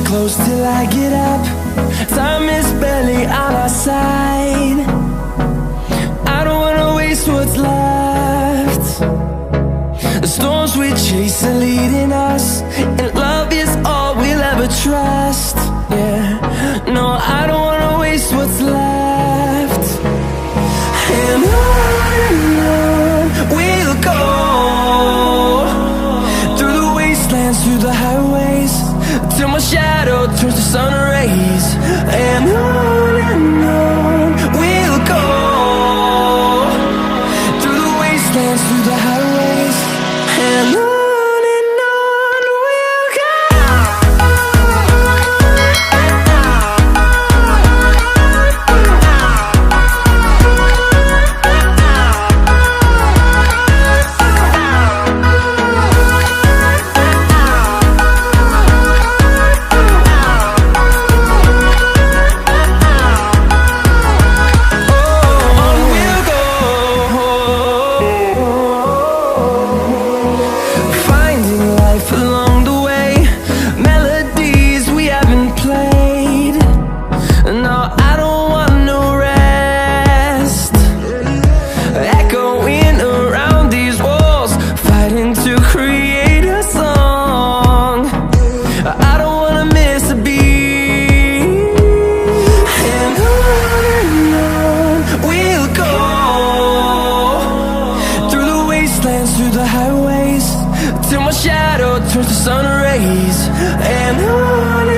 close till I get up. Time is barely on our side. I don't wanna waste what's left. The storms we chase are leading us, and love is all we'll ever trust. Yeah, no, I don't wanna waste what's left. And on we'll go, through the wastelands, through the highways, till my shadow turns to sun rays. And on we'll go, through the wastelands, through the highways, and on we'll go. Through the highways, till my shadow turns to sun rays. And on